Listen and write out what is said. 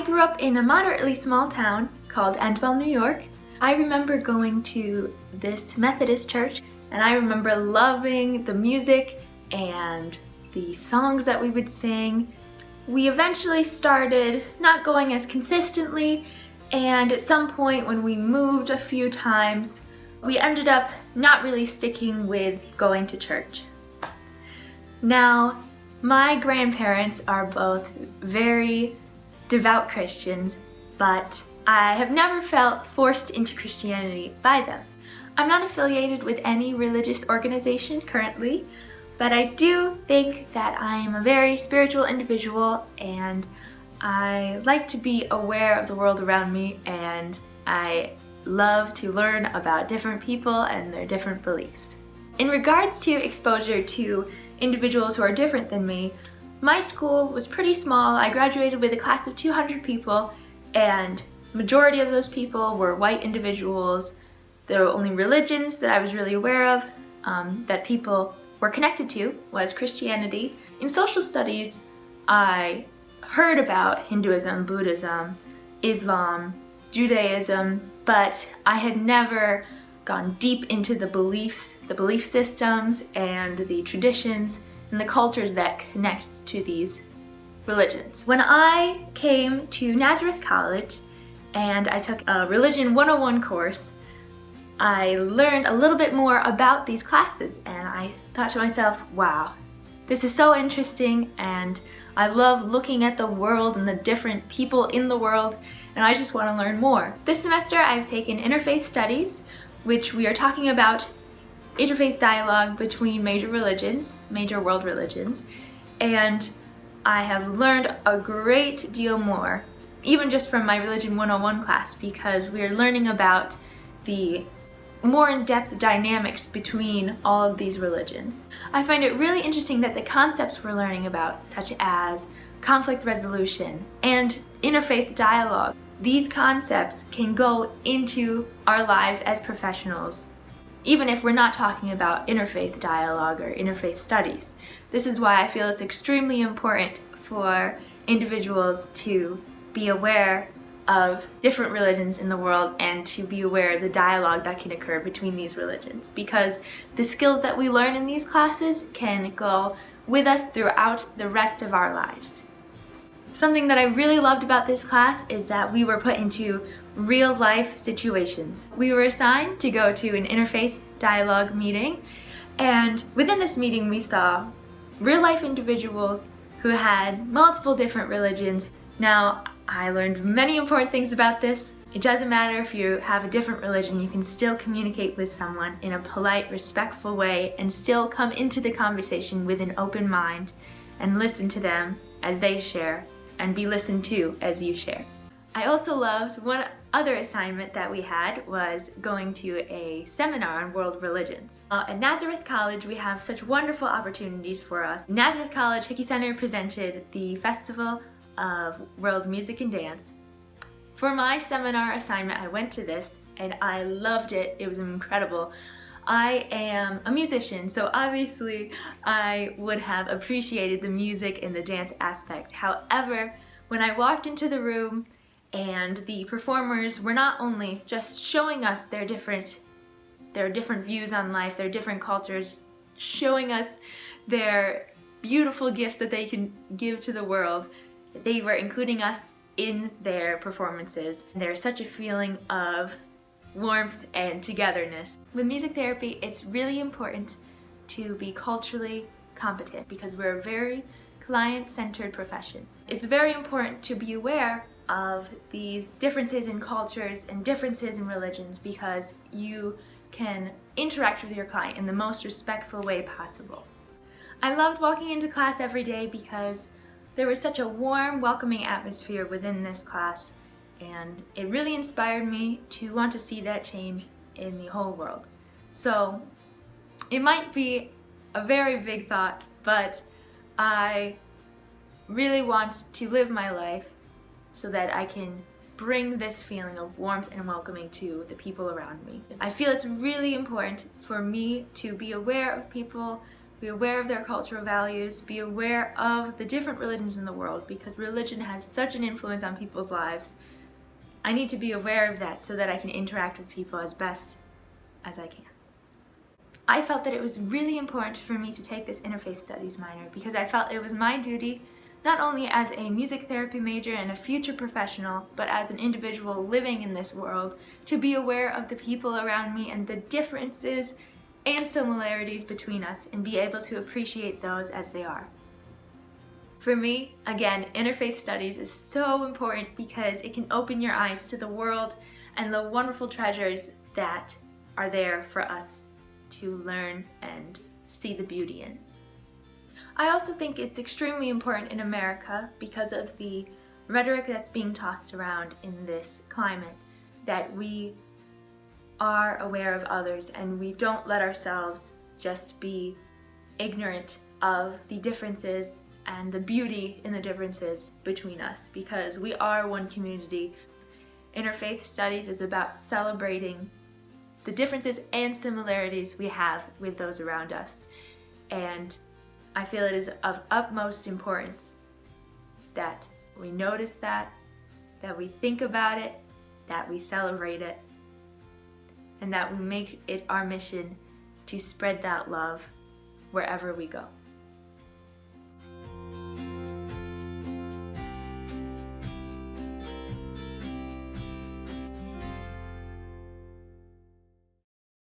grew up in a moderately small town called Enfield, New York. I remember going to this Methodist church, and I remember loving the music and the songs that we would sing. We eventually started not going as consistently, and at some point when we moved a few times, we ended up not really sticking with going to church. Now, my grandparents are both very devout Christians, but I have never felt forced into Christianity by them. I'm not affiliated with any religious organization currently, but I do think that I am a very spiritual individual, and I like to be aware of the world around me, and I love to learn about different people and their different beliefs. In regards to exposure to individuals who are different than me, my school was pretty small. I graduated with a class of 200 people, and majority of those people were white individuals. The only religions that I was really aware of that people were connected to was Christianity. In social studies, I heard about Hinduism, Buddhism, Islam, Judaism, but I had never gone deep into the beliefs, the belief systems, and the traditions and the cultures that connect to these religions. When I came to Nazareth College and I took a Religion 101 course, I learned a little bit more about these classes, and I thought to myself, wow, this is so interesting, and I love looking at the world and the different people in the world, and I just want to learn more. This semester I've taken interfaith studies, which we are talking about interfaith dialogue between major religions, major world religions, and I have learned a great deal more, even just from my Religion 101 class, because we are learning about the more in-depth dynamics between all of these religions. I find it really interesting that the concepts we're learning about, such as conflict resolution and interfaith dialogue, these concepts can go into our lives as professionals, even if we're not talking about interfaith dialogue or interfaith studies. This is why I feel it's extremely important for individuals to be aware of different religions in the world and to be aware of the dialogue that can occur between these religions, because the skills that we learn in these classes can go with us throughout the rest of our lives. Something that I really loved about this class is that we were put into real life situations. We were assigned to go to an interfaith dialogue meeting, and within this meeting we saw real life individuals who had multiple different religions. Now, I learned many important things about this. It doesn't matter if you have a different religion, you can still communicate with someone in a polite, respectful way and still come into the conversation with an open mind and listen to them as they share and be listened to as you share. I also loved one other assignment that we had was going to a seminar on world religions. At Nazareth College, we have such wonderful opportunities for us. Nazareth College Hickey Center presented the Festival of World Music and Dance. For my seminar assignment, I went to this and I loved it. It was incredible. I am a musician, so obviously I would have appreciated the music and the dance aspect. However, when I walked into the room and the performers were not only just showing us their different views on life, their different cultures, showing us their beautiful gifts that they can give to the world, they were including us in their performances. There's such a feeling of warmth and togetherness. With music therapy, it's really important to be culturally competent because we're a very client-centered profession. It's very important to be aware of these differences in cultures and differences in religions because you can interact with your client in the most respectful way possible. I loved walking into class every day because there was such a warm, welcoming atmosphere within this class, and it really inspired me to want to see that change in the whole world. So it might be a very big thought, but I really want to live my life so that I can bring this feeling of warmth and welcoming to the people around me. I feel it's really important for me to be aware of people be aware of their cultural values, be aware of the different religions in the world, because religion has such an influence on people's lives. I need to be aware of that so that I can interact with people as best as I can. I felt that it was really important for me to take this interfaith studies minor because I felt it was my duty, not only as a music therapy major and a future professional, but as an individual living in this world, to be aware of the people around me and the differences and similarities between us and be able to appreciate those as they are. For me, again, interfaith studies is so important because it can open your eyes to the world and the wonderful treasures that are there for us to learn and see the beauty in. I also think it's extremely important in America because of the rhetoric that's being tossed around in this climate that we are aware of others and we don't let ourselves just be ignorant of the differences and the beauty in the differences between us, because we are one community. Interfaith studies is about celebrating the differences and similarities we have with those around us. And I feel it is of utmost importance that we notice that we think about it, that we celebrate it, and that we make it our mission to spread that love wherever we go.